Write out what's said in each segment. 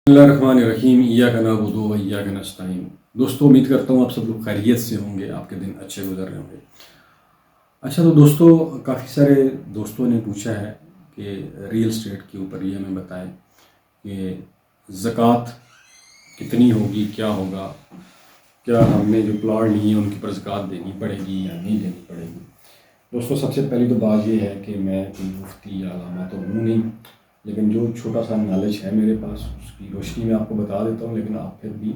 بسم اللہ الرحمن الرحیم، ایاک نعبد و ایاک نستعین۔ دوستو، امید کرتا ہوں آپ سب لوگ خیریت سے ہوں گے، آپ کے دن اچھے گزر رہے ہوں گے۔ اچھا، تو دوستو، کافی سارے دوستوں نے پوچھا ہے کہ ریئل اسٹیٹ کے اوپر یہ ہمیں بتائیں کہ زکوٰۃ کتنی ہوگی، کیا ہوگا، کیا ہم نے جو پلاٹ لیے ہیں ان کے اوپر زکوٰۃ دینی پڑے گی یا نہیں دینی پڑے گی۔ دوستو، سب سے پہلی تو بات یہ ہے کہ میں کوئی مفتی یا علامہ تو ہوں نہیں، لیکن جو چھوٹا سا نالج ہے میرے پاس اس کی روشنی میں آپ کو بتا دیتا ہوں۔ لیکن آپ پھر بھی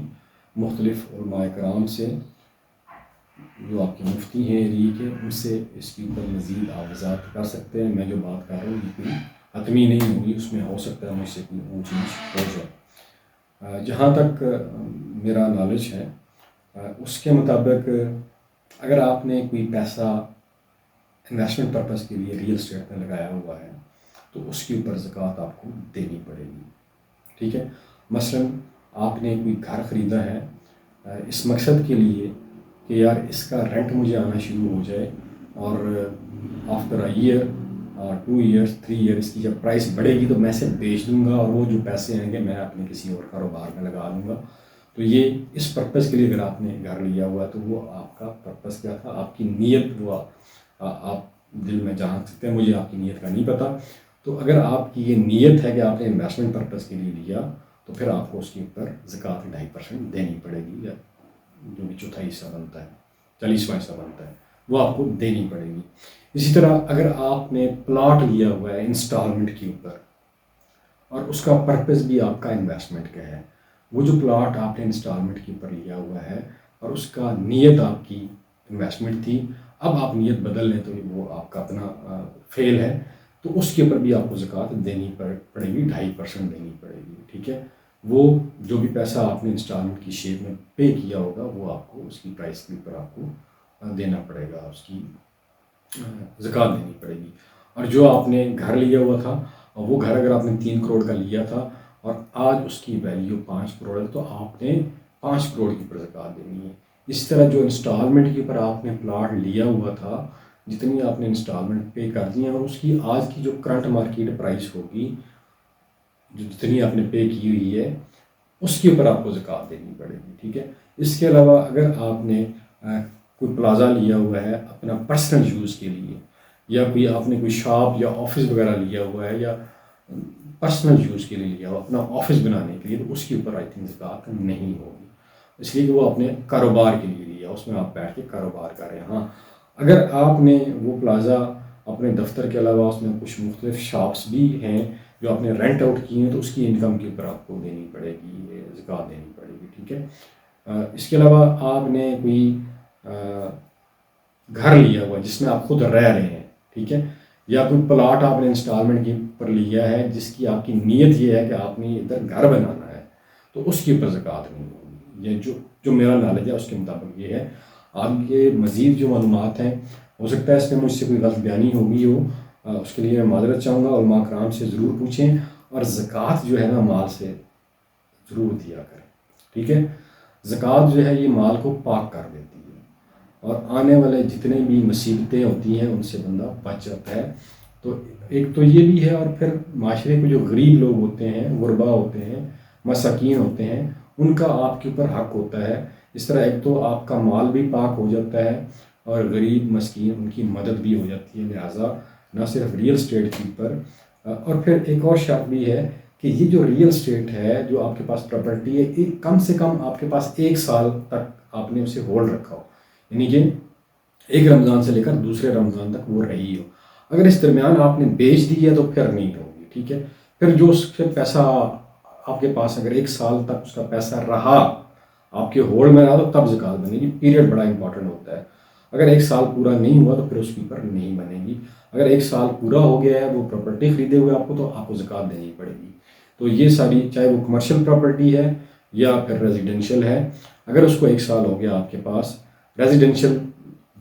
مختلف علماء کرام سے، جو آپ کے مفتی ہیں ایریے کے، ان سے اس کے اوپر مزید آپ وضاحت کر سکتے ہیں۔ میں جو بات کر رہا ہوں یہ کوئی حتمی نہیں ہوگی، اس میں ہو سکتا ہے مجھ سے کوئی اونچ نیچ ہو جائے۔ جہاں تک میرا نالج ہے اس کے مطابق اگر آپ نے کوئی پیسہ انویسٹمنٹ پرپز کے لیے ریئل اسٹیٹ میں لگایا ہوا ہے تو اس کے اوپر زکوٰۃ آپ کو دینی پڑے گی، ٹھیک ہے۔ مثلا آپ نے کوئی گھر خریدا ہے اس مقصد کے لیے کہ یار اس کا رینٹ مجھے آنا شروع ہو جائے، اور after a year 2 years 3 year اس کی جب پرائس بڑھے گی تو میں اسے بیچ دوں گا، اور وہ جو پیسے آئیں گے میں اپنے کسی اور کاروبار میں لگا دوں گا۔ تو یہ اس پرپز کے لیے اگر آپ نے گھر لیا ہوا تو وہ آپ کا پرپز کیا تھا، آپ کی نیت، وہ آپ دل میں جان سکتے ہیں، مجھے آپ کی نیت کا نہیں پتہ۔ تو اگر آپ کی یہ نیت ہے کہ آپ نے انویسٹمنٹ پرپز کے لیے لیا تو پھر آپ کو اس کے اوپر زکوٰۃ 2.5% دینی پڑے گی، یا جو بھی چوتھائی حصہ بنتا ہے، 40واں حصہ بنتا ہے، وہ آپ کو دینی پڑے گی۔ اسی طرح اگر آپ نے پلاٹ لیا ہوا ہے انسٹالمنٹ کے اوپر، اور اس کا پرپز بھی آپ کا انویسٹمنٹ کا ہے، وہ جو پلاٹ آپ نے انسٹالمنٹ کے اوپر لیا ہوا ہے اور اس کا نیت آپ کی انویسٹمنٹ تھی، اب آپ نیت بدل لیں تو وہ آپ کا اپنا فیل ہے، تو اس کے اوپر بھی آپ کو زکوٰۃ دینی پڑے گی، 2.5% دینی پڑے گی، ٹھیک ہے۔ وہ جو بھی پیسہ آپ نے انسٹالمنٹ کی شیپ میں پے کیا ہوگا وہ آپ کو اس کی پرائس کے اوپر آپ کو دینا پڑے گا، اس کی زکوٰۃ دینی پڑے گی۔ اور جو آپ نے گھر لیا ہوا تھا، اور وہ گھر اگر آپ نے 3 کروڑ کا لیا تھا اور آج اس کی ویلیو 5 کروڑ ہے تو آپ نے 5 کروڑ کی اوپر زکوٰۃ دینی ہے۔ اس طرح جو انسٹالمنٹ کے اوپر آپ نے پلاٹ لیا ہوا تھا، جتنی آپ نے انسٹالمنٹ پے کر دی ہیں اور اس کی آج کی جو کرنٹ مارکیٹ پرائس ہوگی، جو جتنی آپ نے پے کی ہوئی ہے، اس کے اوپر آپ کو زکوٰۃ دینی پڑے گی، ٹھیک ہے۔ اس کے علاوہ اگر آپ نے کوئی پلازا لیا ہوا ہے اپنا پرسنل یوز کے لیے، یا کوئی آپ نے کوئی شاپ یا آفس وغیرہ لیا ہوا ہے یا پرسنل یوز کے لیے لیا ہوا اپنا آفس بنانے کے لیے، تو اس کے اوپر آئی تھنک زکوٰۃ نہیں ہوگی، اس لیے کہ وہ اپنے کاروبار کے لیے لیا، اس میں آپ بیٹھ کے کاروبار کر رہے ہیں۔ ہاں، اگر آپ نے وہ پلازا اپنے دفتر کے علاوہ اس میں کچھ مختلف شاپس بھی ہیں جو آپ نے رینٹ آؤٹ کی ہیں تو اس کی انکم کے اوپر آپ کو دینی پڑے گی، زکوٰۃ دینی پڑے گی، ٹھیک ہے۔ اس کے علاوہ آپ نے کوئی گھر لیا ہوا جس میں آپ خود رہ رہے ہیں، ٹھیک ہے، یا کوئی پلاٹ آپ نے انسٹالمنٹ کے اوپر لیا ہے جس کی آپ کی نیت یہ ہے کہ آپ نے ادھر گھر بنانا ہے، تو اس کے اوپر زکوٰۃ نہیں ہوگی۔ یہ جو میرا نالج ہے اس کے مطابق یہ ہے۔ آپ کے مزید جو معلومات ہیں، ہو سکتا ہے اس میں مجھ سے کوئی غلط بیانی ہوگی ہو، اس کے لیے میں معذرت چاہوں گا۔ علماء کرام سے ضرور پوچھیں، اور زکوٰۃ جو ہے نا مال سے ضرور دیا کریں، ٹھیک ہے۔ زکوٰۃ جو ہے یہ مال کو پاک کر دیتی ہے، اور آنے والے جتنے بھی مصیبتیں ہوتی ہیں ان سے بندہ بچ جاتا ہے۔ تو ایک تو یہ بھی ہے، اور پھر معاشرے کے جو غریب لوگ ہوتے ہیں، غربا ہوتے ہیں، مساکین ہوتے ہیں، ان کا آپ کے اوپر حق ہوتا ہے۔ اس طرح ایک تو آپ کا مال بھی پاک ہو جاتا ہے، اور غریب مسکین ان کی مدد بھی ہو جاتی ہے۔ لہٰذا نہ صرف ریئل اسٹیٹ کے اوپر، اور پھر ایک اور شرط بھی ہے کہ یہ جو ریئل اسٹیٹ ہے، جو آپ کے پاس پراپرٹی ہے، ایک کم سے کم آپ کے پاس 1 سال تک آپ نے اسے ہولڈ رکھا ہو، یعنی کہ ایک رمضان سے لے کر دوسرے رمضان تک وہ رہی ہو۔ اگر اس درمیان آپ نے بیچ دی ہے تو پھر نہیں ہوگی، ٹھیک ہے۔ پھر جو اس سے پیسہ آپ کے پاس اگر 1 سال تک اس کا پیسہ رہا آپ کے ہولڈ میں رہا تو تب زکوٰۃ بنے گی۔ پیریڈ بڑا امپورٹنٹ ہوتا ہے، اگر 1 سال پورا نہیں ہوا تو پھر اس کے اوپر نہیں بنے گی۔ اگر 1 سال پورا ہو گیا ہے، وہ پراپرٹی خریدے ہوئے آپ کو، تو آپ کو زکوٰۃ دینی پڑے گی۔ تو یہ ساری، چاہے وہ کمرشل پراپرٹی ہے یا پھر ریزیڈینشیل ہے، اگر اس کو 1 سال ہو گیا آپ کے پاس، ریزیڈینشیل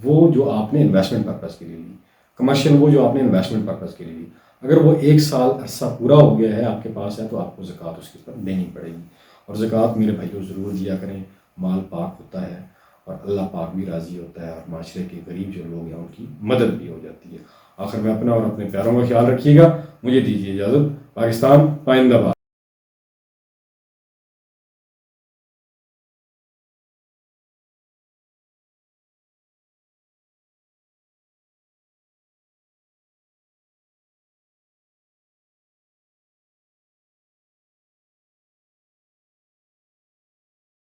وہ جو آپ نے انویسٹمنٹ پرپز کے لیے لی، کمرشل وہ جو آپ نے انویسٹمنٹ پرپز کے لیے لی، اگر وہ 1 سال عرصہ پورا ہو گیا ہے آپ کے پاس ہے تو آپ کو زکوٰۃ اس کے اوپر دینی پڑے گی۔ اور زکوٰۃ میرے بھائیوں ضرور دیا کریں، مال پاک ہوتا ہے اور اللہ پاک بھی راضی ہوتا ہے، اور معاشرے کے غریب جو لوگ ہیں ان کی مدد بھی ہو جاتی ہے۔ آخر میں اپنا اور اپنے پیاروں کا خیال رکھیے گا۔ مجھے دیجیے اجازت۔ پاکستان پائندہ باد۔